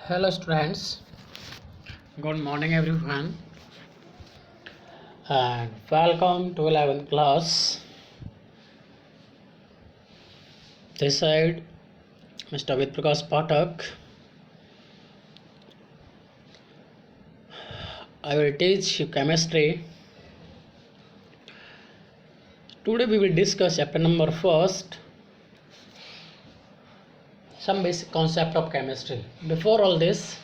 Hello students, good morning everyone and welcome to 11th class. This side Mr. Ved Prakash Pathak. I will teach you chemistry. Today we will discuss chapter number first, some basic concept of chemistry. Before all this,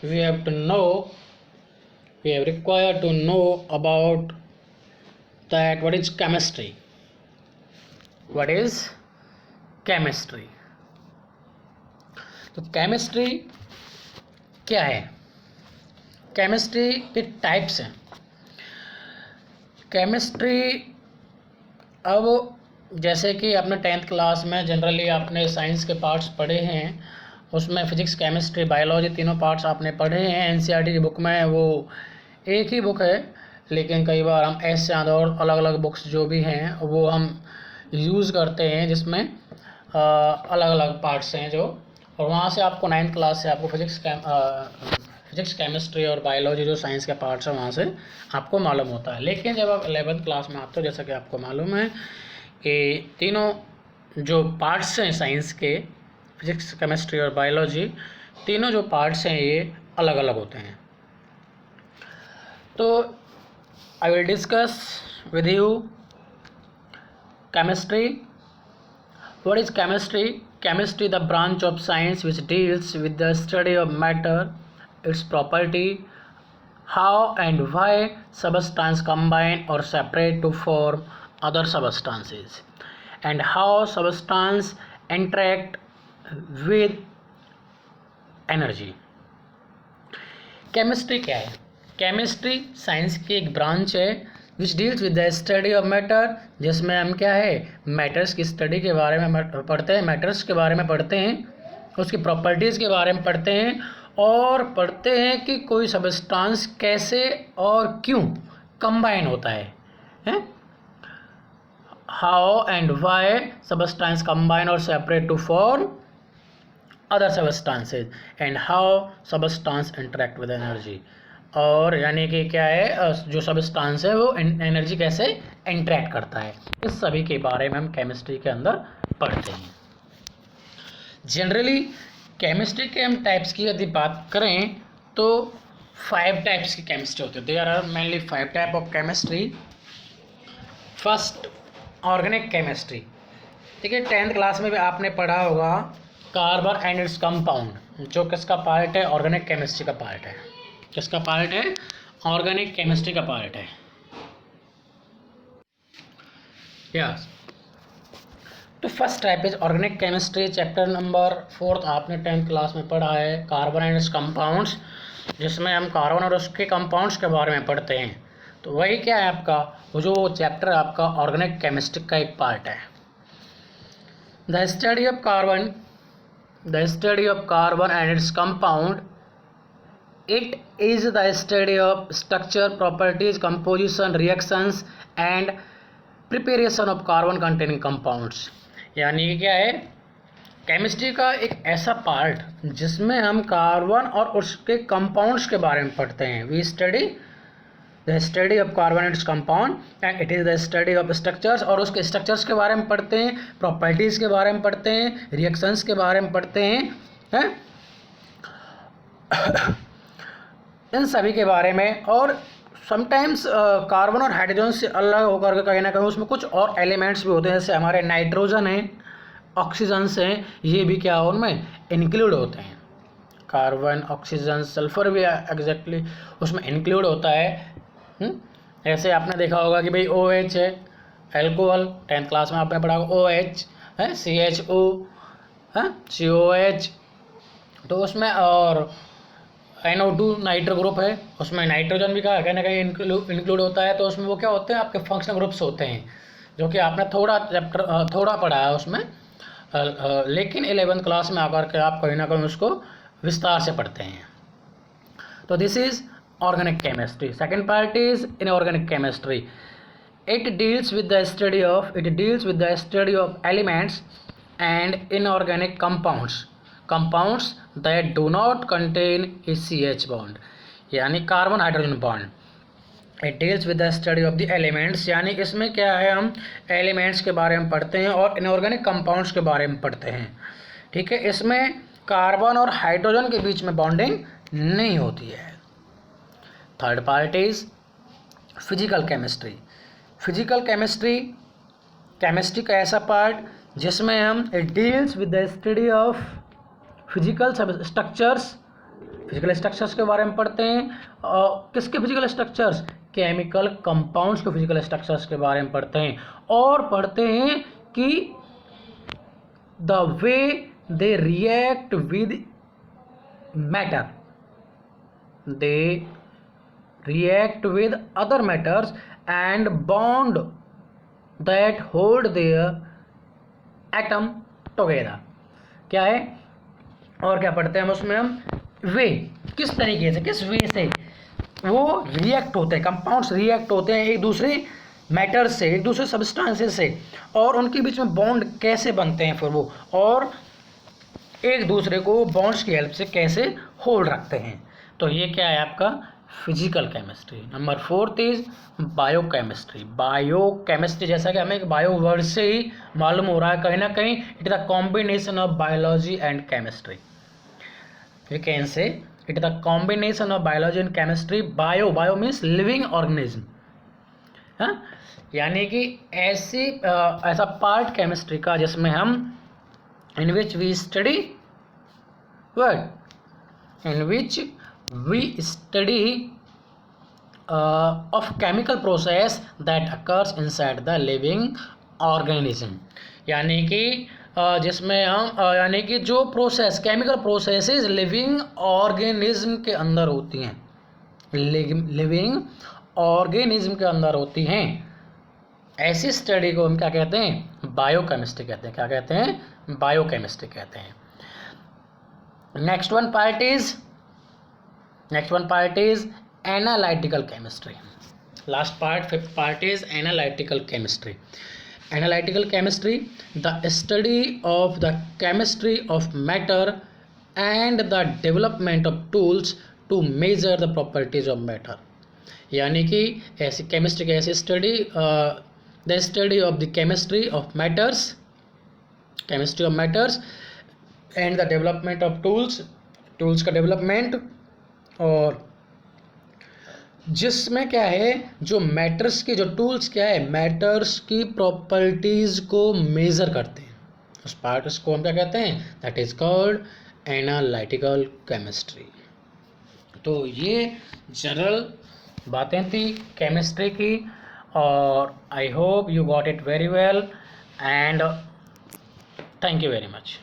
we are required to know about that what is chemistry. What is chemistry? तो chemistry क्या है? Chemistry के types हैं. Chemistry अब जैसे कि आपने 10th class में जनरली आपने साइंस के पार्ट्स पढ़े हैं, उसमें फिजिक्स, केमिस्ट्री, बायोलॉजी तीनों पार्ट्स आपने पढ़े हैं. एनसीईआरटी की बुक में वो एक ही बुक है, लेकिन कई बार हम ऐसे और अलग अलग बुक्स जो भी हैं वो हम यूज़ करते हैं, जिसमें अलग अलग पार्ट्स हैं जो, और वहाँ से आपको 9th क्लास से आपको फिजिक्स, केमिस्ट्री और बायोलॉजी जो साइंस के पार्ट्स हैं वहाँ से आपको मालूम होता है. लेकिन जब आप 11th क्लास में आते हो, जैसा कि आपको मालूम है कि तीनों जो पार्ट्स हैं साइंस के, फिजिक्स, केमिस्ट्री और बायोलॉजी, तीनों जो पार्ट्स हैं ये अलग अलग होते हैं. तो I will discuss with you chemistry. What is chemistry? Chemistry, the branch of science which deals with the study of matter, its property, how and why substances combine or separate to form other substances, and how substances interact with energy. Chemistry क्या है? Chemistry science की एक branch है which deals with the study of matter, जिसमें हम क्या है, matters की स्टडी के बारे में पढ़ते हैं, मैटर्स के बारे में पढ़ते हैं, उसकी प्रॉपर्टीज़ के बारे में पढ़ते हैं, और पढ़ते हैं कि कोई सबस्टांस कैसे और क्यों कंबाइन होता है, how and why substance combine और separate to form other substances, and how substance interact with energy. और यानी कि क्या है, जो सबस्टांस है वो एनर्जी कैसे इंटरेक्ट करता है, इस सभी के बारे में हम केमिस्ट्री के अंदर पढ़ते हैं. जनरली केमिस्ट्री के हम टाइप्स की यदि बात करें तो 5 टाइप्स की केमिस्ट्री होती है. There are mainly 5 type of chemistry. First, organic chemistry. ठीक है, 10th क्लास में भी आपने पढ़ा होगा कार्बन एंड इट्स कंपाउंड, जो किसका पार्ट है, ऑर्गेनिक केमिस्ट्री का पार्ट है. किसका पार्ट है? ऑर्गेनिक केमिस्ट्री का पार्ट है. यस. तो first type is organic chemistry. Chapter number 4 आपने 10th क्लास में पढ़ा है, कार्बन एंड इट्स कंपाउंड्स, जिसमें हम कार्बन और उसके कंपाउंड्स के बारे में पढ़ते हैं. तो वही क्या है आपका, वो जो चैप्टर आपका ऑर्गेनिक केमिस्ट्री का एक पार्ट है. The study of carbon and its compound. It is the study of structure, properties, composition, reactions and preparation of carbon containing compounds. यानी क्या है, केमिस्ट्री का एक ऐसा पार्ट जिसमें हम कार्बन और उसके कंपाउंड्स के बारे में पढ़ते हैं. We study the study of carbon and its compound and it is the study of structures, और उसके स्ट्रक्चर्स के बारे में पढ़ते हैं, प्रॉपर्टीज़ के बारे में पढ़ते हैं, रिएक्शंस के बारे में पढ़ते हैं, इन सभी के बारे में. और समटाइम्स कार्बन और हाइड्रोजन से अलग होकर के कहीं ना कहीं उसमें कुछ और एलिमेंट्स भी होते हैं, जैसे हमारे नाइट्रोजन हैं, ऑक्सीजन्स हैं, ये भी क्या उनमें इंक्लूड होते हैं. कार्बन, ऑक्सीजन, सल्फर भी एग्जैक्टली उसमें इंक्लूड होता है. ऐसे आपने देखा होगा कि भाई OH है, एल्कोहल 10th क्लास में आपने पढ़ा OH है, CHO है, COH, तो उसमें, और NO2 नाइट्रो ग्रुप है, उसमें नाइट्रोजन भी कहीं ना कहीं इंक्लूड होता है. तो उसमें वो क्या होते हैं, आपके फंक्शनल ग्रुप्स होते हैं, जो कि आपने थोड़ा पढ़ा है उसमें, लेकिन 11th क्लास में आकर के आप कहीं ना कहीं उसको विस्तार से पढ़ते हैं. तो this is organic chemistry. Second part is inorganic chemistry. It deals with the study of elements and inorganic compounds. Compounds that do not contain a CH bond, यानी carbon hydrogen bond. It deals with the study of the elements, यानी इसमें क्या है, हम elements के बारे में पढ़ते हैं और इनऑर्गेनिक कंपाउंड्स के बारे में पढ़ते हैं। ठीक है, इसमें कार्बन और हाइड्रोजन के बीच में बॉन्डिंग नहीं होती है। Third part is physical chemistry. Physical chemistry, chemistry का ऐसा पार्ट जिसमें हम it deals with the study of physical structures, physical structures के बारे में पढ़ते हैं। और किसके फिजिकल स्ट्रक्चर्स, केमिकल कंपाउंड्स के फिजिकल स्ट्रक्चर्स के बारे में पढ़ते हैं। और पढ़ते हैं कि the way they react with matter, they react with other matters and bond that hold their atom together। क्या है और क्या पढ़ते हैं हम उसमें, हम वे किस तरीके से, किस वे से वो रिएक्ट होते हैं, कंपाउंड्स रिएक्ट होते हैं एक दूसरे मैटर से, एक दूसरे सब्सटेंसेस से, और उनके बीच में बॉन्ड कैसे बनते हैं फिर वो, और एक दूसरे को बॉन्ड्स की हेल्प से कैसे होल्ड रखते हैं। तो ये क्या है आपका physical chemistry. Number 4 is biochemistry. Biochemistry, जैसा कि हमें बायो वर्ड से ही मालूम हो रहा है कहीं ना कहीं, it is the combination of biology and chemistry. We can say it is the combination of biology and chemistry. Bio means living organism, हाँ, यानी कि ऐसा पार्ट केमिस्ट्री का जिसमें हम in which we study word, in which we study of chemical process that occurs inside the living organism, यानी कि जिसमें हम यानी कि जो process, chemical processes living organism के अंदर होती हैं, लिविंग ऑर्गेनिज्म के अंदर होती हैं, ऐसी स्टडी को हम क्या कहते हैं, बायोकेमिस्ट्री कहते हैं। क्या कहते हैं, बायोकेमिस्ट्री कहते हैं। Next one part is analytical chemistry. Last part, fifth part is analytical chemistry. Analytical chemistry, the study of the chemistry of matter and the development of tools to measure the properties of matter, यानी कि ऐसी chemistry की ऐसी study, the study of the chemistry of matters and the development of tools का development, और जिसमें क्या है, जो मैटर्स की, जो टूल्स क्या है, मैटर्स की प्रॉपर्टीज़ को मेज़र करते हैं, उस पार्ट को हम क्या कहते हैं, that is called analytical chemistry. तो ये जनरल बातें थी केमिस्ट्री की, और I hope you got it very well, and thank you very much.